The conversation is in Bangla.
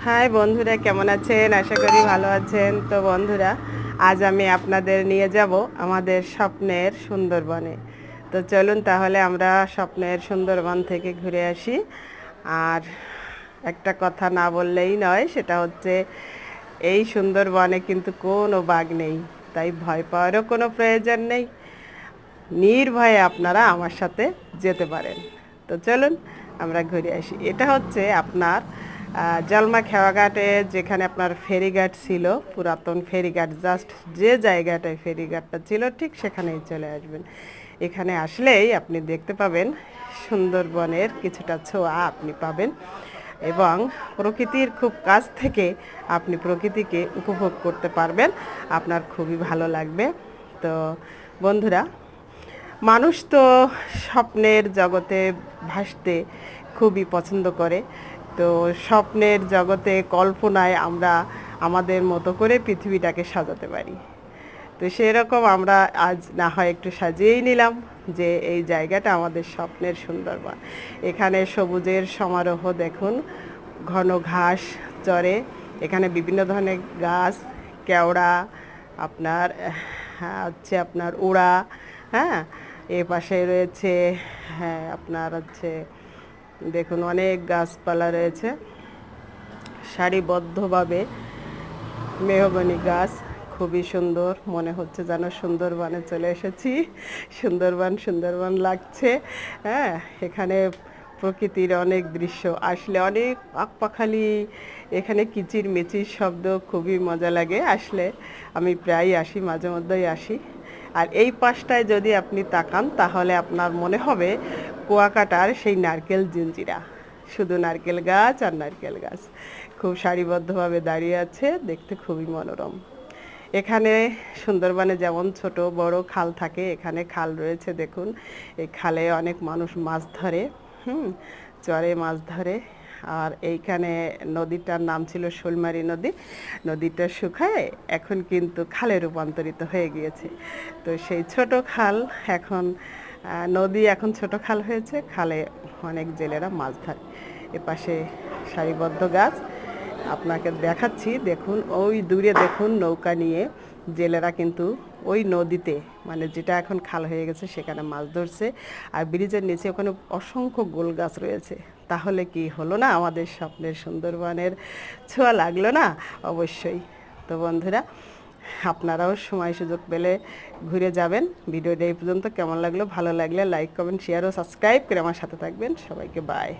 হাই বন্ধুরা, কেমন আছেন? আশা করি ভালো আছেন। তো বন্ধুরা, আজ আমি আপনাদের নিয়ে যাব আমাদের স্বপ্নের সুন্দরবনে। তো চলুন তাহলে আমরা স্বপ্নের সুন্দরবন থেকে ঘুরে আসি। আর একটা কথা না বললেই নয়, সেটা হচ্ছে এই সুন্দরবনে কিন্তু কোনো বাঘ নেই, তাই ভয় পাওয়ারও কোনো প্রয়োজন নেই। নির্ভয়ে আপনারা আমার সাথে যেতে পারেন। তো চলুন আমরা ঘুরে আসি। এটা হচ্ছে আপনার জলমা খেওয়াঘাটে, যেখানে আপনার ফেরিঘাট ছিল, পুরাতন ফেরিঘাট। জাস্ট যে জায়গাটায় ফেরিঘাটটা ছিল ঠিক সেখানেই চলে আসবেন। এখানে আসলেই আপনি দেখতে পাবেন সুন্দরবনের কিছুটা ছোঁয়া আপনি পাবেন, এবং প্রকৃতির খুব কাছ থেকে আপনি প্রকৃতিকে উপভোগ করতে পারবেন। আপনার খুবই ভালো লাগবে। তো বন্ধুরা, মানুষ তো স্বপ্নের জগতে ভাসতে খুবই পছন্দ করে। তো স্বপ্নের জগতে, কল্পনায় আমরা আমাদের মতো করে পৃথিবীটাকে সাজাতে পারি। তো সেরকম আমরা আজ না হয় একটু সাজিয়েই নিলাম যে এই জায়গাটা আমাদের স্বপ্নের সুন্দরবন। এখানে সবুজের সমারোহ দেখুন, ঘন ঘাস চরে, এখানে বিভিন্ন ধরনের গাছ, কেওড়া, আপনার হচ্ছে আপনার উড়া, হ্যাঁ, এ পাশে রয়েছে, হ্যাঁ আপনার হচ্ছে দেখুন অনেক গাছপালা রয়েছে সারিবদ্ধভাবে। মেহগনি গাছ খুবই সুন্দর, মনে হচ্ছে যেন সুন্দরবনে চলে এসেছি। সুন্দরবন সুন্দরবন লাগছে। হ্যাঁ, এখানে প্রকৃতির অনেক দৃশ্য, আসলে অনেক পাখপাখালি, এখানে কিচির মিচির শব্দ, খুবই মজা লাগে আসলে। আমি প্রায় আসি, মাঝে মধ্যেই আসি। আর এই পাশটায় যদি আপনি তাকান তাহলে আপনার মনে হবে কুয়াকাটার সেই নারকেল জিঞ্জিরা, শুধু নারকেল গাছ আর নারকেল গাছ খুব সারিবদ্ধভাবে দাঁড়িয়ে আছে, দেখতে খুবই মনোরম। এখানে সুন্দরবনে যেমন ছোট বড় খাল থাকে, এখানে খাল রয়েছে দেখুন। এই খালে অনেক মানুষ মাছ ধরে, চরে মাছ ধরে। আর এইখানে নদীটার নাম ছিল শোলমারি নদী। নদীটা শুকায় এখন কিন্তু খালে রূপান্তরিত হয়ে গিয়েছে। তো সেই ছোট খাল এখন নদী, এখন ছোট খাল হয়েছে। খালে অনেক জেলেরা মাছ ধরে। এপাশে সারিবদ্ধ গাছ আপনাকে দেখাচ্ছি, দেখুন ওই দূরে দেখুন নৌকা নিয়ে জেলেরা কিন্তু ওই নদীতে, মানে যেটা এখন খাল হয়ে গেছে, সেখানে মাছ ধরছে। আর ব্রিজের নিচে ওখানে অসংখ্য গোল গাছ রয়েছে। তাহলে কি হলো না, আমাদের স্বপ্নের সুন্দরবনের ছোঁয়া লাগলো না? অবশ্যই। তো বন্ধুরা, আপনারাও সময় সুযোগ পেলে ঘুরে যাবেন। ভিডিওটা এই পর্যন্ত কেমন লাগলো? ভালো লাগলে লাইক কমেন্ট শেয়ার ও সাবস্ক্রাইব করে আমার সাথে থাকবেন। সবাইকে বাই।